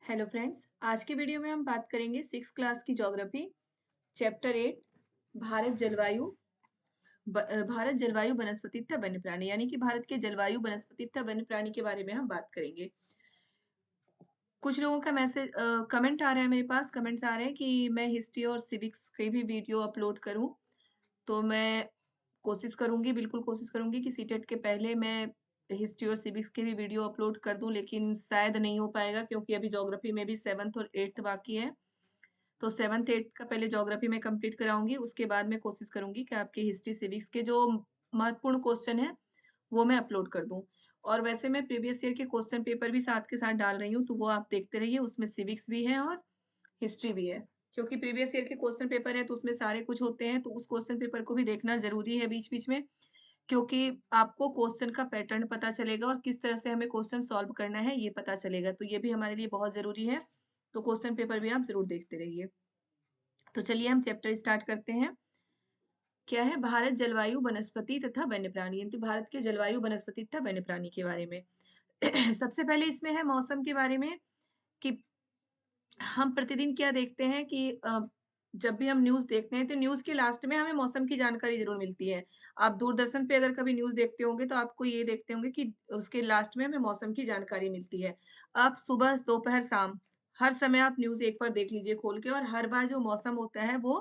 Hello friends, आज की video में हम बात करेंगे 6 क्लास की ज्योग्राफी चैप्टर 8 भारत जलवायु भारत जलवायु वनस्पति तथा वन्य प्राणी यानी कि भारत के जलवायु वनस्पति तथा वन्य प्राणी के बारे में हम बात करेंगे। कुछ लोगों का मैसेज कमेंट आ रहा है, मेरे पास कमेंट्स आ रहे हैं कि मैं हिस्ट्री और सिविक्स की भी वीडियो अपलोड करूं। तो मैं कोशिश करूंगी, बिल्कुल कोशिश करूंगी कि सीटेट के पहले मैं हिस्ट्री और सिविक्स की भी वीडियो अपलोड कर दूं, लेकिन शायद नहीं हो पाएगा क्योंकि अभी ज्योग्राफी में भी 7th और 8th बाकी है। तो 7th 8th का पहले ज्योग्राफी में कंप्लीट कराऊंगी, उसके बाद मैं कोशिश करूंगी कि आपके हिस्ट्री सिविक्स के जो महत्वपूर्ण क्वेश्चन है वो मैं अपलोड कर दूं। और वैसे मैं प्रीवियस ईयर के क्वेश्चन पेपर भी साथ के साथ डाल रही हूँ, तो वो आप देखते रहिए, उसमें सिविक्स भी है और हिस्ट्री भी है। क्योंकि प्रीवियस ईयर के क्वेश्चन पेपर है तो उसमें सारे कुछ होते हैं, तो उस क्वेश्चन पेपर को भी देखना जरूरी है बीच बीच में, क्योंकि आपको क्वेश्चन का पैटर्न पता चलेगा और किस तरह से हमें क्वेश्चन सॉल्व करना है ये पता चलेगा, तो ये भी हमारे लिए बहुत जरूरी है। तो क्वेश्चन पेपर भी आप जरूर देखते रहिए। तो चलिए हम चैप्टर स्टार्ट करते हैं। क्या है? भारत जलवायु वनस्पति तथा वन्य प्राणी, यानी भारत के जलवायु वनस्पति तथा वन्य प्राणी के बारे में। सबसे पहले इसमें है मौसम के बारे में कि हम प्रतिदिन क्या देखते हैं कि जब भी हम न्यूज़ देखते हैं तो न्यूज़ के लास्ट में हमें मौसम की जानकारी ज़रूर मिलती है। आप दूरदर्शन पे अगर कभी न्यूज़ देखते होंगे तो आपको ये देखते होंगे कि उसके लास्ट में हमें मौसम की जानकारी मिलती है। आप सुबह, दोपहर, शाम हर समय आप न्यूज़ एक बार देख लीजिए खोल के, और हर बार जो मौसम होता है वो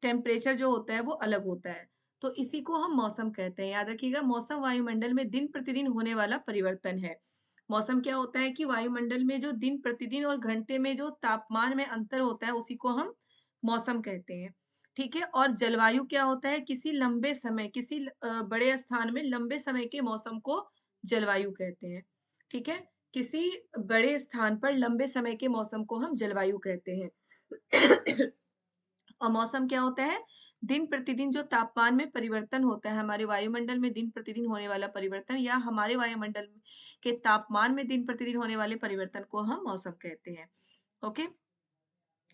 टेम्परेचर जो होता है वो अलग होता है। तो इसी को हम मौसम कहते हैं। याद रखिएगा, मौसम वायुमंडल में दिन प्रतिदिन होने वाला परिवर्तन है। मौसम क्या होता है कि वायुमंडल में जो दिन प्रतिदिन और घंटे में जो तापमान में अंतर होता है उसी को हम मौसम कहते हैं। ठीक है? और जलवायु क्या होता है? किसी लंबे समय, किसी बड़े स्थान में लंबे समय के मौसम को जलवायु कहते हैं। ठीक है? किसी बड़े स्थान पर लंबे समय के मौसम को हम जलवायु कहते हैं। और मौसम क्या होता है? दिन प्रतिदिन जो तापमान में परिवर्तन होता है, हमारे वायुमंडल में दिन प्रतिदिन होने वाला परिवर्तन, या हमारे वायुमंडल के तापमान में दिन प्रतिदिन होने वाले परिवर्तन को हम मौसम कहते हैं। ओके?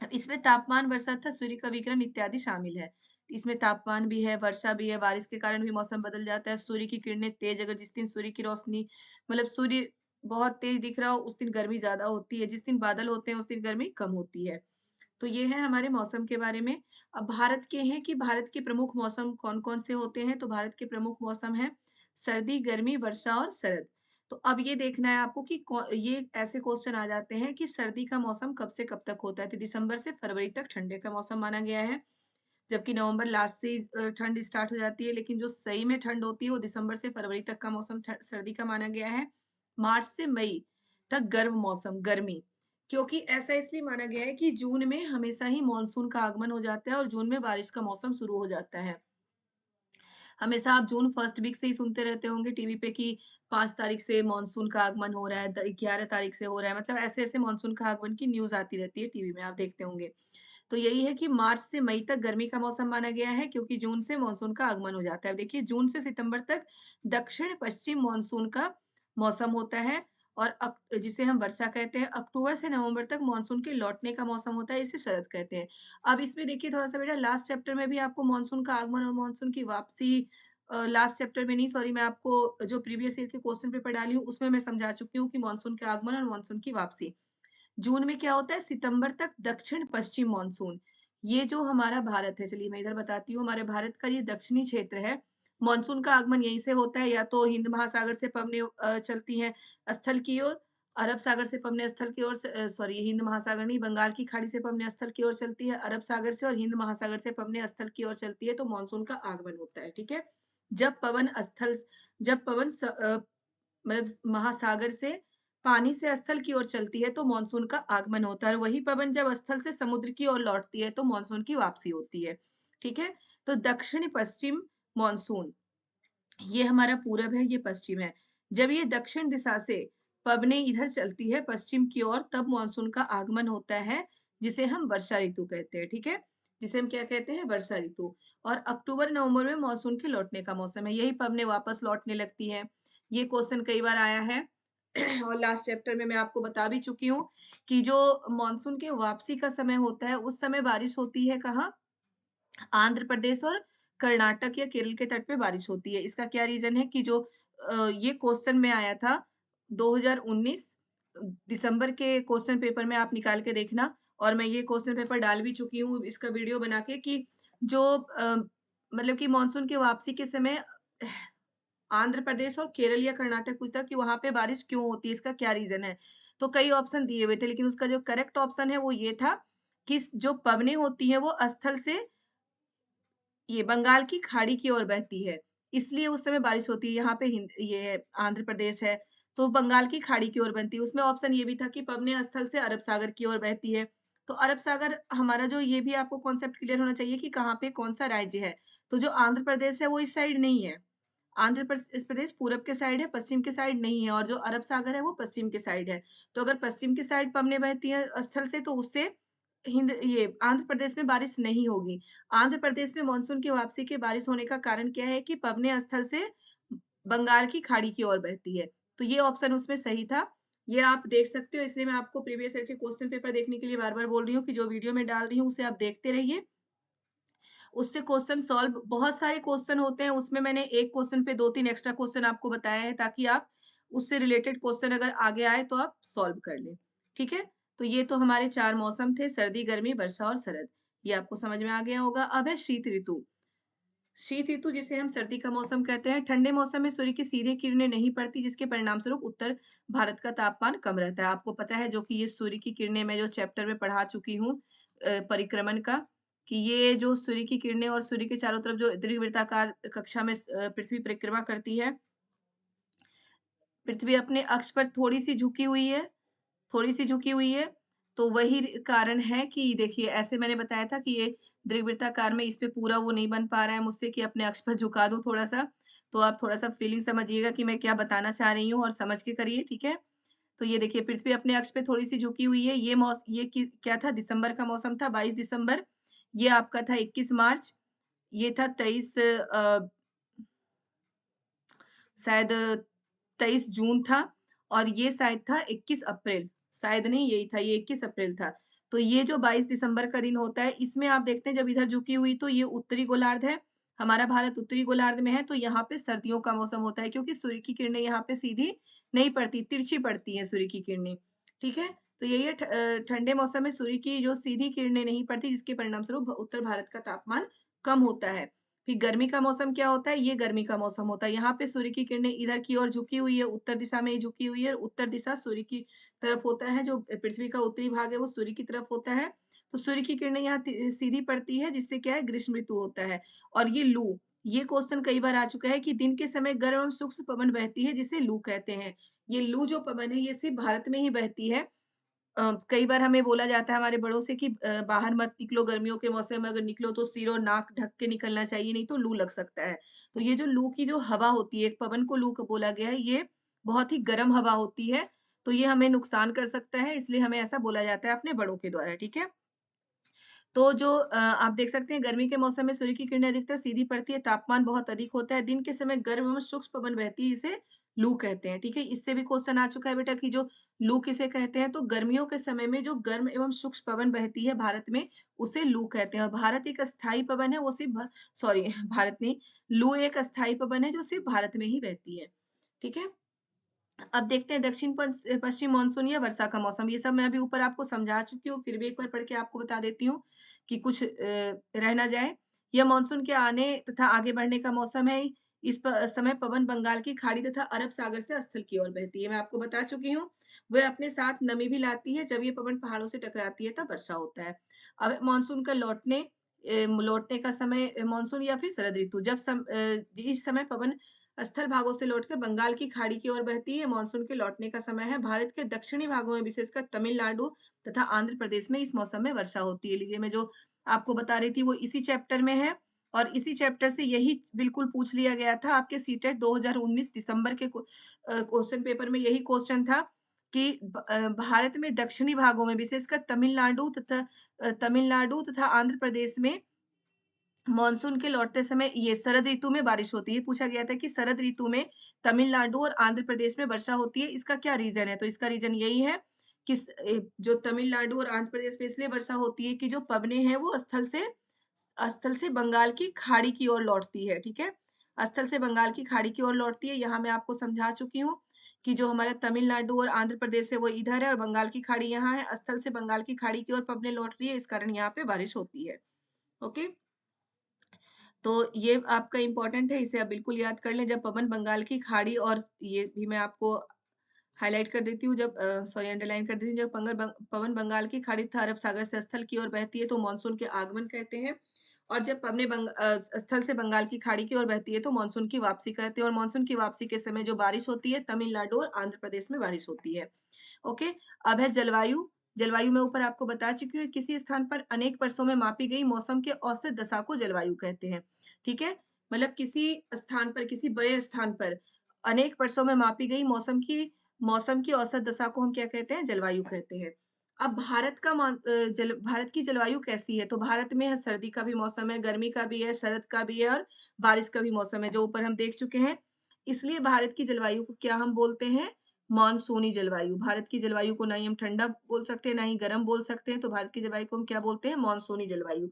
अब इसमें तापमान, वर्षा तथा सूर्य का विकिरण इत्यादि शामिल है। इसमें तापमान भी है, वर्षा भी है, बारिश के कारण भी मौसम बदल जाता है, सूर्य की किरणें तेज, अगर जिस दिन सूर्य की रोशनी मतलब सूर्य बहुत तेज दिख रहा हो उस दिन गर्मी ज्यादा होती है, जिस दिन बादल होते हैं उस दिन गर्मी कम होती है। तो ये है हमारे मौसम के बारे में। अब भारत के हैं कि भारत के प्रमुख मौसम कौन-कौन से होते हैं, तो भारत के प्रमुख मौसम हैं सर्दी, गर्मी, वर्षा और शरद। तो अब ये देखना है आपको कि ये ऐसे क्वेश्चन आ जाते हैं कि सर्दी का मौसम कब से कब तक होता है, तो दिसंबर से फरवरी तक ठंडे का मौसम माना गया है, जबकि नवंबर लास्ट से ठंड स्टार्ट हो जाती है, लेकिन जो सही में ठंड होती है वो दिसंबर से फरवरी तक का मौसम सर्दी का माना गया है। मार्च से मई तक गर्म मौसम, गर्मी, क्योंकि ऐसा इसलिए माना गया है कि जून में हमेशा ही मानसून का आगमन हो जाता है और जून में बारिश का मौसम शुरू हो जाता है। हमेशा आप जून फर्स्ट वीक से ही सुनते रहते होंगे टीवी पे कि 5 तारीख से मानसून का आगमन हो रहा है, 11 तारीख से हो रहा है, मतलब ऐसे-ऐसे मानसून का आगमन की न्यूज़ आती रहती है टीवी में, आप देखते होंगे। तो यही है कि मार्च से मई तक गर्मी का मौसम माना गया है, क्योंकि जून से मानसून का आगमन हो जाता है। देखिए, जून से सितंबर तक दक्षिण पश्चिम मानसून का मौसम होता है, और जिसे हम वर्षा कहते हैं। अक्टूबर से नवंबर तक मानसून के लौटने का मौसम होता है, इसे शरद कहते हैं। अब इसमें देखिए थोड़ा सा बेटा, लास्ट चैप्टर में भी आपको मानसून का आगमन और मानसून की वापसी, लास्ट चैप्टर में नहीं, सॉरी, मैं आपको जो प्रीवियस ईयर के क्वेश्चन पेपर डाली हूँ उसमें मैं समझा चुकी हूँ कि मानसून के आगमन और मानसून की वापसी। जून में क्या होता है? सितंबर तक दक्षिण पश्चिम मानसून। ये जो हमारा भारत है, चलिए मैं इधर बताती हूँ, हमारे भारत का ये दक्षिणी क्षेत्र है। मानसून का आगमन यहीं से होता है, या तो हिंद महासागर से पवनें चलती हैं स्थल की ओर, अरब सागर से पवनें स्थल की ओर से, सॉरी, हिंद महासागर नहीं, बंगाल की खाड़ी से पवनें स्थल की ओर चलती है, अरब सागर से, और हिंद महासागर से पवनें स्थल की ओर चलती है, तो मानसून का आगमन होता है। ठीक है? जब पवन स्थल जब पवन मतलब महासागर से पानी से स्थल की ओर चलती है तो मानसून का आगमन होता है, और वही पवन जब स्थल से समुद्र की ओर लौटती है तो मानसून की वापसी होती है। ठीक है? तो दक्षिण पश्चिम मानसून, ये हमारा पूरब है, ये पश्चिम है। जब ये दक्षिण दिशा से पवनें इधर चलती है पश्चिम की ओर, तब मानसून का आगमन होता है, जिसे हम वर्षा ऋतु कहते हैं। ठीक है? जिसे हम क्या कहते हैं? वर्षा ऋतु। और अक्टूबर नवंबर में मानसून के लौटने का मौसम है, यही पवनें वापस लौटने लगती है। ये क्वेश्चन कई बार आया है। और लास्ट चैप्टर में मैं आपको बता भी चुकी हूँ कि जो मानसून के वापसी का समय होता है उस समय बारिश होती है कहाँ? आंध्र प्रदेश और कर्नाटक या केरल के तट पे बारिश होती है। इसका क्या रीज़न है कि जो ये क्वेश्चन में आया था 2019 दिसंबर के क्वेश्चन पेपर में आप निकाल के देखना, और मैं ये क्वेश्चन पेपर डाल भी चुकी हूँ इसका वीडियो बना के, कि जो मतलब कि मानसून की वापसी के समय आंध्र प्रदेश और केरल या कर्नाटक पूछता कि वहां पे बारिश क्यों होती है, इसका क्या रीजन है। तो कई ऑप्शन दिए हुए थे, लेकिन उसका जो करेक्ट ऑप्शन है वो ये था कि जो पवनें होती हैं वो स्थल से ये बंगाल की खाड़ी की ओर बहती है, इसलिए उस समय बारिश होती है। यहाँ पे ये आंध्र प्रदेश है, तो बंगाल की खाड़ी की ओर बनती है। उसमें ऑप्शन ये भी था कि पवने स्थल से अरब सागर की ओर बहती है। तो अरब सागर हमारा जो, ये भी आपको कॉन्सेप्ट क्लियर होना चाहिए कि कहाँ पे कौन सा राज्य है। तो जो आंध्र प्रदेश है वो इस साइड नहीं है। प्रदेश पूरब के साइड है, पश्चिम के साइड नहीं है, और जो अरब सागर है वो पश्चिम के साइड है। तो अगर पश्चिम की साइड पवनें बहती हैं स्थल से, तो उससे ये आंध्र प्रदेश में बारिश नहीं होगी। आंध्र प्रदेश में मानसून की वापसी के बारिश होने का कारण क्या है कि पवने स्थल से बंगाल की खाड़ी की ओर बहती है। तो ये ऑप्शन उसमें सही था। ये आप देख सकते हो, इसलिए मैं आपको प्रीवियस ईयर के क्वेश्चन पेपर देखने के लिए बार-बार बोल रही हूँ कि जो वीडियो मैं डाल रही हूँ उसे आप देखते रहिए। उससे क्वेश्चन सॉल्व, बहुत सारे क्वेश्चन होते हैं, उसमें मैंने एक क्वेश्चन पे 2-3 एक्स्ट्रा क्वेश्चन आपको बताया है, ताकि आप उससे रिलेटेड क्वेश्चन अगर आगे आए तो आप सॉल्व कर लें। ठीक है? तो ये तो हमारे 4 मौसम थे, सर्दी, गर्मी, वर्षा और शरद। ये आपको समझ में आ गया होगा। अब है शीत ऋतु। शीत ऋतु जिसे हम सर्दी का मौसम कहते हैं। ठंडे मौसम में सूर्य की सीधे किरणें नहीं पड़ती, जिसके परिणाम स्वरूप उत्तर भारत का तापमान कम रहता है। आपको पता है, जो कि ये सूर्य की किरणें मैं जो चैप्टर में पढ़ा चुकी हूँ परिक्रमण का, कि ये जो सूर्य की किरणें और सूर्य के चारों तरफ जो दीर्घवृत्ताकार कक्षा में पृथ्वी परिक्रमा करती है, पृथ्वी अपने अक्ष पर थोड़ी-सी झुकी हुई है, थोड़ी-सी झुकी हुई है। तो वही कारण है कि देखिए, ऐसे मैंने बताया था कि ये दीर्घवृत्ताकार में इस पे पूरा वो नहीं बन पा रहा है मुझसे कि अपने अक्ष पर झुका दूँ थोड़ा-सा। तो आप थोड़ा-सा फीलिंग समझिएगा कि मैं क्या बताना चाह रही हूँ, और समझ के करिए, ठीक है? तो ये देखिए, पृथ्वी अपने अक्ष पे थोड़ी-सी झुकी हुई है। ये क्या था, दिसंबर का मौसम था, 22 दिसंबर। ये आपका था 21 मार्च। ये था 23 शायद 23 जून था, और ये शायद था 21 अप्रैल, शायद नहीं यही था, ये 21 अप्रैल था। तो ये जो 22 दिसंबर का दिन होता है, इसमें आप देखते हैं जब इधर झुकी हुई, तो ये उत्तरी गोलार्ध है, हमारा भारत उत्तरी गोलार्ध में है, तो यहाँ पे सर्दियों का मौसम होता है, क्योंकि सूर्य की किरणें यहाँ पे सीधी नहीं पड़ती, तिरछी पड़ती हैं सूर्य की किरणें, ठीक है? तो यही है, ठंडे मौसम में सूर्य की जो सीधी किरणें नहीं पड़ती, जिसके परिणाम स्वरूप उत्तर भारत का तापमान कम होता है। फिर गर्मी का मौसम क्या होता है? ये गर्मी का मौसम होता है। यहाँ पे सूर्य की किरणें इधर की ओर झुकी हुई है, उत्तर दिशा में ही झुकी हुई है, और उत्तर दिशा सूर्य की तरफ होता है, जो पृथ्वी का उत्तरी भाग है वो सूर्य की तरफ होता है। तो सूर्य की किरणें यहाँ सीधी पड़ती है, जिससे क्या है, ग्रीष्म ऋतु होता है। और ये लू, ये क्वेश्चन कई बार आ चुका है कि दिन के समय गर्म एवं शुष्क पवन बहती है, जिसे लू कहते हैं। ये लू जो पवन है, ये सिर्फ भारत में ही बहती है। कई बार हमें बोला जाता है हमारे बड़ों से कि बाहर मत निकलो, गर्मियों के मौसम में अगर निकलो तो सिर और नाक ढक के निकलना चाहिए, नहीं तो लू लग सकता है। तो ये जो लू की जो हवा होती है, एक पवन को लू बोला गया है, ये बहुत ही गर्म हवा होती है, तो ये हमें नुकसान कर सकता है, इसलिए हमें ऐसा बोला जाता है अपने बड़ों के द्वारा, ठीक है? तो जो आप देख सकते हैं, गर्मी के मौसम में सूर्य की किरणें अधिकतर सीधी पड़ती है, तापमान बहुत अधिक होता है, दिन के समय गर्म एवं शुष्क पवन बहती है, इसे लू कहते हैं, ठीक है? इससे भी क्वेश्चन आ चुका है बेटा कि जो लू किसे कहते हैं, तो गर्मियों के समय में जो गर्म एवं शुष्क पवन बहती है भारत में, उसे लू कहते हैं। और भारत एक अस्थायी पवन है, वो सिर्फ सॉरी भारत नहीं, लू एक अस्थायी पवन है जो सिर्फ भारत में ही बहती है, ठीक है? अब देखते हैं दक्षिण पश्चिम मानसून या वर्षा का मौसम। ये सब मैं अभी ऊपर आपको समझा चुकी हूँ, फिर भी एक बार पढ़ के आपको बता देती हूँ कि कुछ रह ना जाए। यह मानसून के आने तथा आगे बढ़ने का मौसम है। समय पवन बंगाल की खाड़ी तथा अरब सागर से स्थल की ओर बहती है। मैं आपको बता चुकी हूँ। वह अपने साथ नमी भी लाती है। जब ये पवन पहाड़ों से टकराती है तब वर्षा होता है। अब मानसून का लौटने का समय, मानसून या फिर शरद ऋतु, इस समय पवन स्थल भागों से लौटकर बंगाल की खाड़ी की ओर बहती है। मानसून के लौटने का समय है। भारत के दक्षिणी भागों में, विशेषकर तमिलनाडु तथा आंध्र प्रदेश में इस मौसम में वर्षा होती है। लिए मैं जो आपको बता रही थी वो इसी चैप्टर में है, और इसी चैप्टर से यही बिल्कुल पूछ लिया गया था आपके सीटेट 2019 दिसंबर के क्वेश्चन पेपर में। यही क्वेश्चन था कि भारत में दक्षिणी भागों में, विशेषकर तमिलनाडु तथा आंध्र प्रदेश में मानसून के लौटते समय ये शरद ऋतु में बारिश होती है। पूछा गया था कि शरद ऋतु में तमिलनाडु और आंध्र प्रदेश में वर्षा होती है, इसका क्या रीजन है? तो इसका रीजन यही है कि जो तमिलनाडु और आंध्र प्रदेश में इसलिए वर्षा होती है कि जो पवने हैं वो स्थल से बंगाल की खाड़ी की ओर लौटती है, ठीक है? स्थल से बंगाल की खाड़ी की ओर लौटती है, यहाँ मैं आपको समझा चुकी हूँ। कि जो हमारा तमिलनाडु और आंध्र प्रदेश है वो इधर है और बंगाल की खाड़ी यहाँ है, स्थल से बंगाल की खाड़ी की ओर पवनें लौट रही है, इस कारण यहाँ पे बारिश होती है। ओके, तो ये आपका इम्पोर्टेंट है, इसे आप बिल्कुल याद कर लें। जब पवन बंगाल की खाड़ी और ये भी मैं आपको हाइलाइट कर देती हूँ, जब सॉरी अंडरलाइन कर देती हूँ, जब पवन बंगाल की खाड़ी तथा अरब सागर से स्थल की ओर बहती है तो मानसून के आगमन कहते हैं, और जब स्थल से बंगाल की खाड़ी की ओर बहती है तो मानसून की वापसी कहते हैं, और मानसून की वापसी के समय जो बारिश होती है तमिलनाडु और आंध्र प्रदेश में बारिश होती है। ओके, अब है जलवायु। जलवायु मैं ऊपर आपको बता चुकी हूँ, किसी स्थान पर अनेक वर्षों में मापी गई मौसम के औसत दशा को जलवायु कहते हैं। ठीक है, मतलब किसी स्थान पर, किसी बड़े स्थान पर अनेक वर्षों में मापी गई मौसम की औसत दशा को हम क्या कहते हैं? जलवायु कहते हैं। अब भारत की जलवायु कैसी है? तो भारत में सर्दी का भी मौसम है, गर्मी का भी है, शरद का भी है और बारिश का भी मौसम है, जो ऊपर हम देख चुके हैं। इसलिए भारत की जलवायु को क्या हम बोलते हैं? मानसूनी जलवायु। भारत की जलवायु को ना ही हम ठंडा बोल सकते हैं, ना ही गर्म बोल सकते हैं, तो भारत की जलवायु को हम क्या बोलते हैं? मानसूनी जलवायु।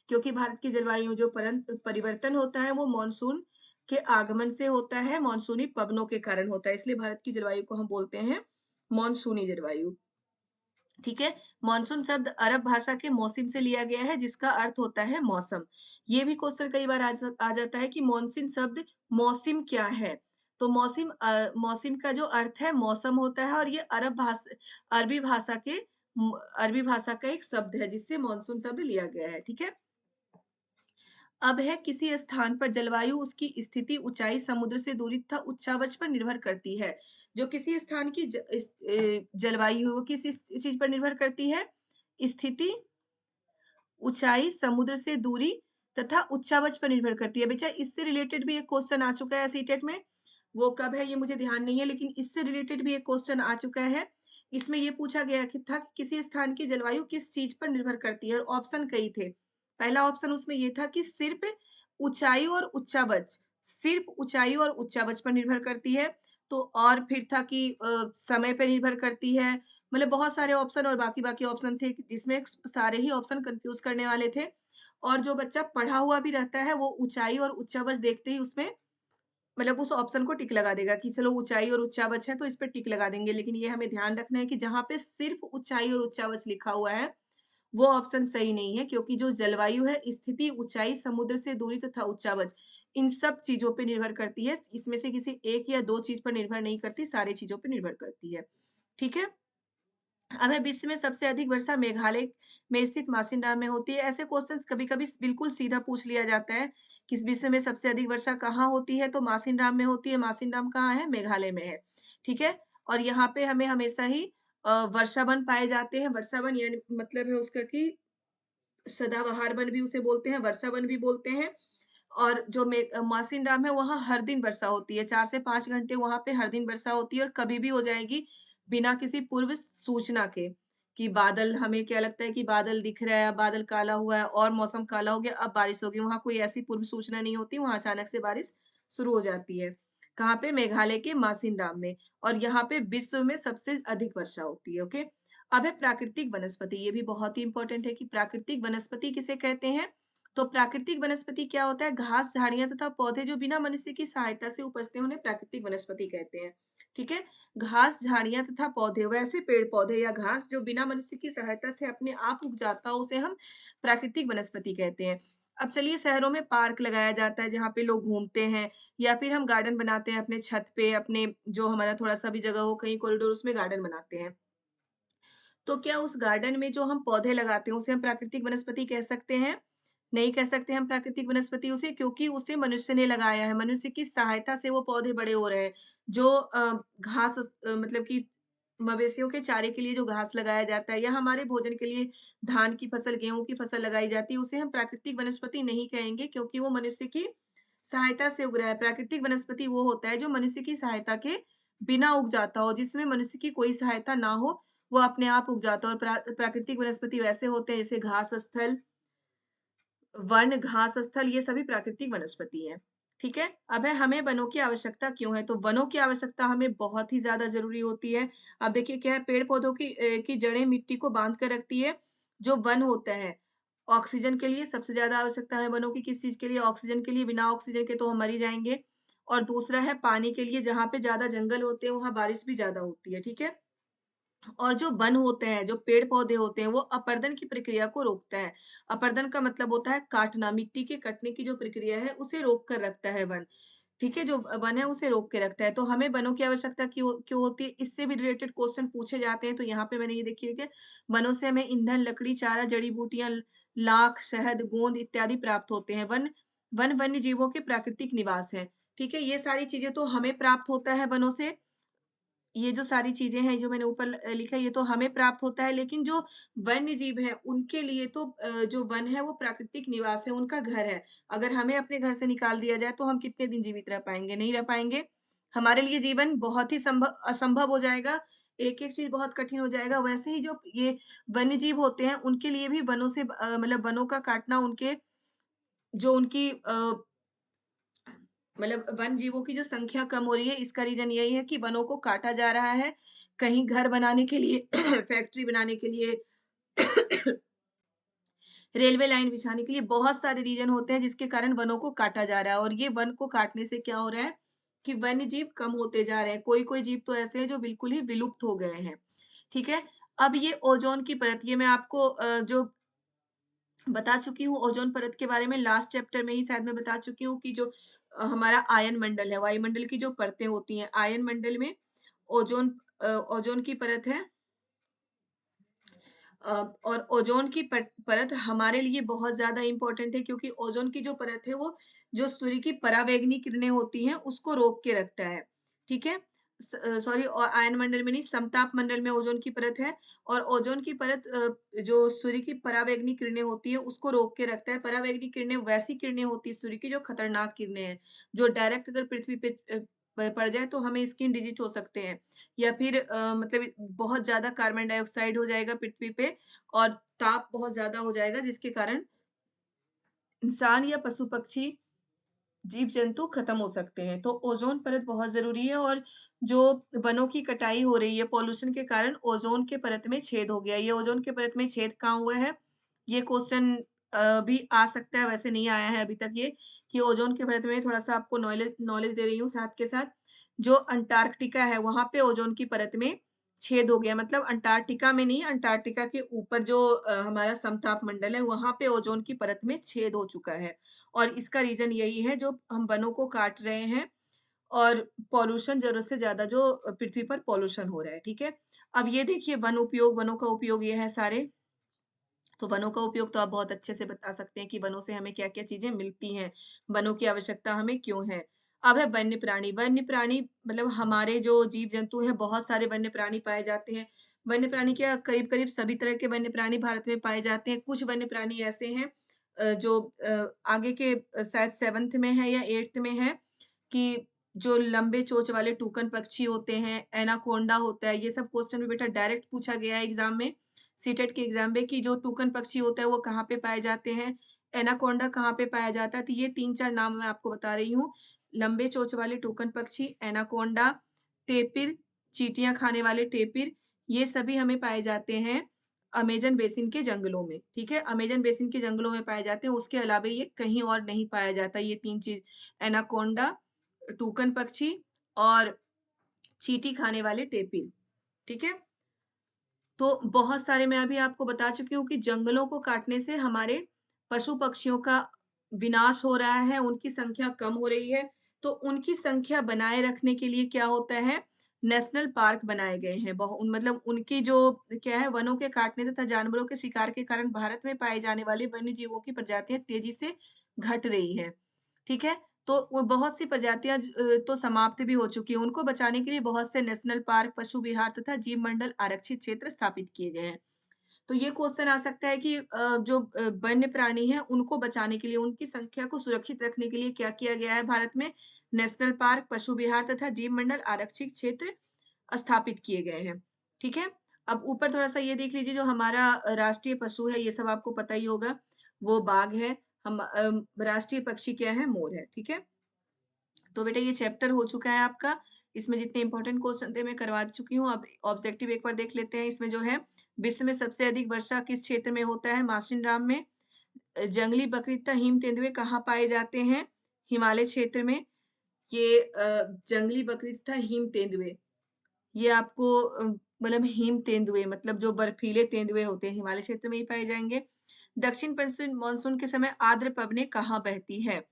क्योंकि भारत की जलवायु में जो परिवर्तन होता है वो मानसून के आगमन से होता है, मानसूनी पवनों के कारण होता है, इसलिए भारत की जलवायु को हम बोलते हैं मानसूनी जलवायु। ठीक है, मानसून शब्द अरब भाषा के मौसम से लिया गया है, जिसका अर्थ होता है मौसम। ये भी क्वेश्चन कई बार आ जाता है कि मानसून शब्द मौसम क्या है? तो मौसम का जो अर्थ है मौसम होता है, और ये अरबी भाषा के अरबी भाषा का एक शब्द है जिससे मानसून शब्द लिया गया है। ठीक है, अब है किसी स्थान पर जलवायु उसकी स्थिति, ऊंचाई, समुद्र से दूरी तथा उच्चावच पर निर्भर करती है। जो किसी स्थान की जलवायु है वो किस चीज पर निर्भर करती है? स्थिति, ऊंचाई, समुद्र से दूरी तथा उच्चावच पर निर्भर करती है। बेटा इससे रिलेटेड भी एक क्वेश्चन आ चुका है सीटेट में, वो कब है ये मुझे ध्यान नहीं है, लेकिन इससे रिलेटेड भी एक क्वेश्चन आ चुका है। इसमें ये पूछा गया कि था कि किसी स्थान की जलवायु किस चीज पर निर्भर करती है, और ऑप्शन कई थे। पहला ऑप्शन उसमें ये था कि सिर्फ ऊंचाई और उच्चावच, सिर्फ ऊंचाई और उच्चावच पर निर्भर करती है। तो और फिर था कि समय पर निर्भर करती है, मतलब बहुत सारे ऑप्शन और बाकी बाकी ऑप्शन थे जिसमें सारे ही ऑप्शन कंफ्यूज करने वाले थे। और जो बच्चा पढ़ा हुआ भी रहता है वो ऊंचाई और उच्चावच देखते ही उसमें मतलब उस ऑप्शन को टिक लगा देगा कि चलो ऊंचाई और उच्चावच है तो इस पे टिक लगा देंगे। लेकिन ये हमें ध्यान रखना है कि जहाँ पे सिर्फ ऊंचाई और उच्चावच लिखा हुआ है वो ऑप्शन सही नहीं है, क्योंकि जो जलवायु है स्थिति, ऊंचाई, समुद्र से दूरी तथा उच्चावच इन सब चीजों पे निर्भर करती है। इसमें से किसी एक या दो चीज पर निर्भर नहीं करती, सारी चीजों पर निर्भर करती है। ठीक है, अब है विश्व में सबसे अधिक वर्षा मेघालय में स्थित मासिनराम में होती है। ऐसे क्वेश्चंस कभी-कभी बिल्कुल सीधा पूछ लिया जाता है कि इस विश्व में सबसे अधिक वर्षा कहाँ होती है? तो मासिनराम में होती है। मासिनराम कहाँ है? मेघालय में है। ठीक है, और यहाँ पे हमें हमेशा ही वर्षा वन पाए जाते हैं। वर्षा वन यानी मतलब है उसका कि सदाबहार वन भी उसे बोलते हैं, वर्षा वन भी बोलते हैं। और जो मासिनराम है वहाँ हर दिन वर्षा होती है, 4 से 5 घंटे वहाँ पे हर दिन वर्षा होती है, और कभी भी हो जाएगी बिना किसी पूर्व सूचना के। कि बादल, हमें क्या लगता है कि बादल दिख रहा है, अब बादल काला हुआ है और मौसम काला हो गया, अब बारिश होगी। वहाँ कोई ऐसी पूर्व सूचना नहीं होती, वहाँ अचानक से बारिश शुरू हो जाती है। कहाँ पे? मेघालय के मासिनराम में। और यहाँ पे विश्व में सबसे अधिक वर्षा होती है। ओके, अब है प्राकृतिक वनस्पति। ये भी बहुत ही इंपॉर्टेंट है कि प्राकृतिक वनस्पति किसे कहते हैं? तो प्राकृतिक वनस्पति क्या होता है? घास, झाड़ियाँ तथा पौधे जो बिना मनुष्य की सहायता से उपजते हैं, उन्हें प्राकृतिक वनस्पति कहते हैं। ठीक है? घास, झाड़ियाँ तथा पौधे, वैसे पेड़-पौधे या घास जो बिना मनुष्य की सहायता से अपने आप उग जाता हो, उसे हम प्राकृतिक वनस्पति कहते हैं। अब चलिए, शहरों में पार्क लगाया जाता है जहाँ पे लोग घूमते हैं, या फिर हम गार्डन बनाते हैं अपने छत पे, अपने जो हमारा थोड़ा-सा भी जगह हो, कहीं कॉरिडोर, उसमें गार्डन बनाते हैं। तो क्या उस गार्डन में जो हम पौधे लगाते हैं उसे हम प्राकृतिक वनस्पति कह सकते हैं? नहीं कह सकते हम प्राकृतिक वनस्पति उसे, क्योंकि उसे मनुष्य ने लगाया है। मनुष्य की सहायता से वो पौधे बड़े हो रहे हैं। जो घास मतलब कि मवेशियों के चारे के लिए जो घास लगाया जाता है, या हमारे भोजन के लिए धान की फसल, गेहूँ की फसल लगाई जाती है, उसे हम प्राकृतिक वनस्पति नहीं कहेंगे, क्योंकि वो मनुष्य की सहायता से उग रहा है। प्राकृतिक वनस्पति वो होता है जो मनुष्य की सहायता के बिना उग जाता हो, जिसमें मनुष्य की कोई सहायता ना हो, वो अपने आप उग जाता है। और प्राकृतिक वनस्पति वैसे होते हैं जैसे घास स्थल, वन, घास स्थल, ये सभी प्राकृतिक वनस्पति हैं। ठीक है, अब है हमें वनों की आवश्यकता क्यों है? तो वनों की आवश्यकता हमें बहुत ही ज्यादा जरूरी होती है। अब देखिए क्या है, पेड़ पौधों की जड़ें मिट्टी को बांध कर रखती है। जो वन होता है ऑक्सीजन के लिए सबसे ज्यादा आवश्यकता है वनों की। किस चीज के लिए? ऑक्सीजन के लिए। बिना ऑक्सीजन के तो हम मर ही जाएंगे। और दूसरा है पानी के लिए, जहाँ पे ज़्यादा जंगल होते हैं वहाँ बारिश भी ज़्यादा होती है, ठीक है? और जो वन होते हैं, जो पेड़-पौधे होते हैं, वो अपरदन की प्रक्रिया को रोकता है। अपरदन का मतलब होता है काटना, मिट्टी के कटने की जो प्रक्रिया है, उसे रोक कर रखता है वन। ठीक है? जो वन है उसे रोक के रखता है। तो हमें वनों की आवश्यकता क्यों क्यों होती है? इससे भी रिलेटेड क्वेश्चन पूछे जाते हैं। तो यहाँ पे मैंने ये देखिए कि वनों से हमें ईंधन, लकड़ी, चारा, जड़ी-बूटियाँ, लाख, शहद, गोंद इत्यादि प्राप्त होते हैं। वन वन वन्य जीवों के प्राकृतिक निवास हैं। ठीक है? ये सारी चीज़ें तो हमें प्राप्त होता है वनों से। ये जो सारी चीज़ें हैं, जो मैंने ऊपर लिखा है, ये तो हमें प्राप्त होता है, लेकिन जो वन्य जीव हैं, उनके लिए तो जो वन है, वो प्राकृतिक निवास है, उनका घर है। अगर हमें अपने घर से निकाल दिया जाए, तो हम कितने दिन जीवित रह पाएँगे? नहीं रह पाएँगे। हमारे लिए जीवन बहुत ही असंभव हो जाएगा, एक-एक चीज़ बहुत कठिन हो जाएगा। वैसे ही जो ये वन्य जीव होते हैं, उनके लिए भी वनों से मतलब वनों का काटना उनके जो उनकी मतलब वन जीवों की जो संख्या कम हो रही है, इसका रीज़न यही है कि वनों को काटा जा रहा है। कहीं घर बनाने के लिए, फैक्ट्री बनाने के लिए, रेलवे लाइन बिछाने के लिए बहुत सारे रीज़न होते हैं जिसके कारण वनों को काटा जा रहा है और ये वन को काटने से क्या हो रहा है कि वन्य जीव कम होते जा रहे हैं। कोई-कोई जीव तो ऐसे हैं जो बिल्कुल ही विलुप्त हो गए हैं। ठीक है? अब ये ओज़ोन की परत, ये मैं आपको जो बता चुकी हूँ ओज़ोन परत के बारे में लास्ट चैप्टर में ही शायद मैं बता चुकी हूँ कि जो हमारा आयन मंडल है, वायुमंडल की जो परतें होती हैं, आयन मंडल में ओज़ोन की परत है। और ओज़ोन की परत हमारे लिए बहुत ज़्यादा इम्पोर्टेंट है क्योंकि ओज़ोन की जो परत है वो जो सूर्य की परावैंगनी किरणें होती हैं उसको रोक के रखता है, ठीक है? सॉरी आयन मंडल में नहीं, समताप मंडल में ओज़ोन की परत है और ओज़ोन की परत जो सूर्य की परावैंगनी किरणें होती हैं उसको रोक के रखता है। परावैंगनी किरणें वैसी किरणें होती हैं सूर्य की जो खतरनाक किरणें हैं, जो डायरेक्ट अगर पृथ्वी पे पड़ जाए तो हमें स्किन डिजीज़ हो सकते हैं। या फिर मतलब बहुत ज़्यादा कार्बन डाइऑक्साइड हो जाएगा पृथ्वी पे और ताप बहुत ज़्यादा हो जाएगा जिसके कारण इंसान या पशु-पक्षी, जीव-जंतु खत्म हो सकते हैं। तो ओज़ोन परत बहुत ज़रूरी है और जो वनों की कटाई हो रही है पॉल्यूशन के कारण ओज़ोन के परत में छेद हो गया। ये ओज़ोन के परत में छेद कहाँ हुआ है? ये क्वेश्चन भी आ सकता है, वैसे नहीं आया है अभी तक ये कि ओज़ोन के परत में थोड़ा-सा आपको नॉलेज नॉलेज दे रही हूँ साथ के साथ। जो अंटार्कटिका है वहाँ पे ओज़ोन की परत में छेद हो गया मतलब अंटार्कटिका में नहीं, अंटार्कटिका के ऊपर जो हमारा समताप मंडल है वहाँ पे ओज़ोन की परत में छेद हो चुका है। और इसका रीज़न यही है जो हम वनों को काट रहे हैं और पॉल्यूशन ज़रूरत से ज़्यादा जो पृथ्वी पर पॉल्यूशन हो रहा है, ठीक है? अब ये देखिए वनों का उपयोग ये है सारे। तो वनों का उपयोग तो आप बहुत अच्छे से बता सकते हैं कि वनों से हमें क्या-क्या चीज़ें मिलती हैं, वनों की आवश्यकता हमें क्यों है। अब है वन्य प्राणी, वन्य प्राणी मतलब हमारे जो जीव-जंतु हैं, बहुत सारे वन्य प्राणी पाए जाते हैं। वन्य प्राणी क्या करीब-करीब सभी तरह के वन्य प्राणी भारत में पाए जाते हैं। कुछ वन्य प्राणी ऐसे हैं जो आगे के शायद 7th में है या 8th में है कि जो लंबे चोंच वाले टूकन पक्षी होते हैं, एनाकोंडा होता है, ये सब क्वेश्चन भी बेटा डायरेक्ट पूछा गया है एग्ज़ाम में। सीटेट के एग्ज़ाम में कि जो टूकन पक्षी होता है वो कहाँ पे पाए जाते हैं, एनाकोंडा कहाँ पे पाया जाता है, तो ये 3-4 नाम मैं आपको बता रही हूँ। लंबे चोंच वाले टूकन पक्षी, एनाकोंडा, टेपिर, चींटियाँ खाने वाले टेपिर, ये सभी हमें पाए जाते हैं अमेज़न बेसिन के जंगलों में, ठीक है? अमेज़न बेसिन के जंगलों में पाए जाते हैं, उसके अलावा ये कहीं और नहीं पाया जाता, ये 3 चीज़ एनाकोंडा, टूकन पक्षी और चींटी खाने वाले टेपिर, ठीक है? तो बहुत सारे मैं अभी आपको बता चुकी हूँ कि जंगलों को काटने से हमारे पशु-पक्षियों का विनाश हो रहा है, उनकी संख्या कम हो रही है। तो उनकी संख्या बनाए रखने के लिए क्या होता है, नेशनल पार्क बनाए गए हैं। मतलब उनकी जो क्या है वनों के काटने तथा जानवरों के शिकार के कारण भारत में पाए जाने वाले वन्य जीवों की प्रजातियाँ तेज़ी से घट रही है। ठीक है? तो वो बहुत सी प्रजातियाँ तो समाप्त भी हो चुकी हैं। उनको बचाने के लिए बहुत से नेशनल पार्क, पशु विहार तथा जीव मंडल आरक्षित क्षेत्र स्थापित किए गए हैं। तो ये क्वेश्चन आ सकता है कि जो वन्य प्राणी हैं, उनको बचाने के लिए, उनकी संख्या को सुरक्षित रखने के लिए क्या किया गया है भारत में? नेशनल पार्क, पशु विहार तथा जीव मंडल आरक्षित क्षेत्र स्थापित किए गए हैं। ठीक है? अब ऊपर थोड़ा-सा ये देख लीजिए जो हमारा राष्ट्रीय पशु है, ये सब आपको पता ही होगा, वो बाघ है। राष्ट्रीय पक्षी क्या है? मोर है। ठीक है? तो बेटा ये चैप्टर हो चुका है आपका। इसमें जितने इम्पोर्टेंट क्वेश्चन थे मैं करवा चुकी हूँ। अब ऑब्जेक्टिव एक बार देख लेते हैं। इसमें जो है विश्व में सबसे अधिक वर्षा किस क्षेत्र में होता है? मासिनराम में। जंगली बकरी तथा हिम तेंदुए कहाँ पाए जाते हैं? हिमालय क्षेत्र में। ये जंगली बकरी तथा हिम तेंदुए, ये आपको मतलब हिम तेंदुए मतलब जो बर्फीले तेंदुए होते हैं हिमालय क्षेत्र में ही पाए जाएंगे। दक्षिण पश्चिम मानसून के समय आर्द्र पवनें कहाँ बहती है?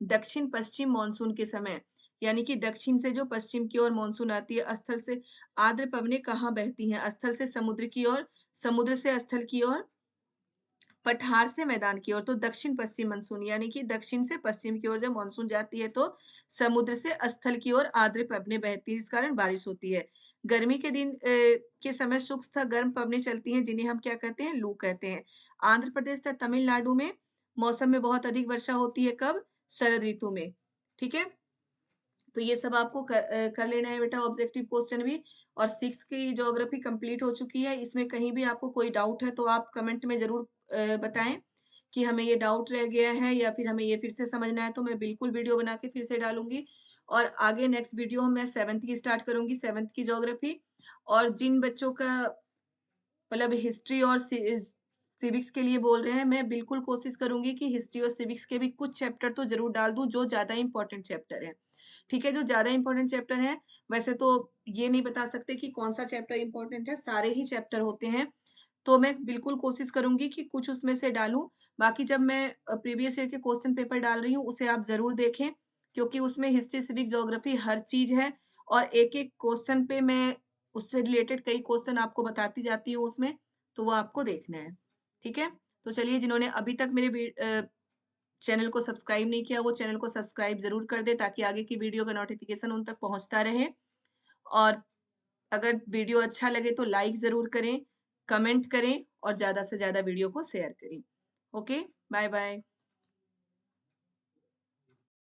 दक्षिण पश्चिम मानसून के समय यानी कि दक्षिण से जो पश्चिम की ओर मानसून आती है, स्थल से आर्द्र पवनें कहाँ बहती हैं? स्थल से समुद्र की ओर, समुद्र से स्थल की ओर, पठार से मैदान की ओर। तो दक्षिण पश्चिम मानसून यानी कि दक्षिण से पश्चिम की ओर जब मानसून जाती है तो समुद्र से स्थल की ओर आर्द्र पवनें बहती है, इस कारण बारिश होती है। गर्मी के दिन के समय शुष्क तथा गर्म पवनें चलती हैं जिन्हें हम क्या कहते हैं? लू कहते हैं। आंध्र प्रदेश तथा तमिलनाडु में मौसम में बहुत अधिक वर्षा होती है कब? शरद ऋतु में। ठीक है? तो ये सब आपको कर लेना है बेटा ऑब्जेक्टिव क्वेश्चन भी। और 6 की ज्योग्राफी कंप्लीट हो चुकी है। इसमें कहीं भी आपको कोई डाउट है तो आप कमेंट में ज़रूर बताएँ कि हमें ये डाउट रह गया है या फिर हमें ये फिर से समझना है, तो मैं बिल्कुल वीडियो बना के फिर से डालूँगी। और आगे नेक्स्ट वीडियो मैं 7th की स्टार्ट करूँगी, 7th की ज्योग्राफी। और जिन बच्चों का मतलब हिस्ट्री और सिविक्स के लिए बोल रहे हैं, मैं बिल्कुल कोशिश करूँगी कि हिस्ट्री और सिविक्स के भी कुछ चैप्टर तो ज़रूर डाल दूँ जो ज़्यादा इम्पोर्टेंट चैप्टर हैं। ठीक है? जो ज़्यादा इम्पोर्टेंट चैप्टर हैं, वैसे तो ये नहीं बता सकते कि कौन-सा चैप्टर इम्पोर्टेंट है, सारे ही चैप्टर होते हैं। तो मैं बिल्कुल कोशिश करूँगी कि कुछ उसमें से डालूँ। बाकी जब मैं प्रीवियस ईयर के क्वेश्चन पेपर डाल रही हूँ, उसे आप ज़रूर देखें, क्योंकि उसमें हिस्ट्री, सिविक, ज्योग्राफी हर चीज़ है और एक-एक क्वेश्चन पे मैं उससे रिलेटेड कई क्वेश्चन आपको बताती जाती हूँ उसमें, तो वो आपको देखना है। ठीक है? तो चलिए जिन्होंने अभी तक मेरे चैनल को सब्सक्राइब नहीं किया, वो चैनल को सब्सक्राइब ज़रूर कर दें ताकि आगे की वीडियो का नोटिफ़िकेशन उन तक पहुँचता रहे। और अगर वीडियो अच्छा लगे तो लाइक ज़रूर करें, कमेंट करें और ज़्यादा से ज़्यादा वीडियो को शेयर करें। Okay, bye-bye.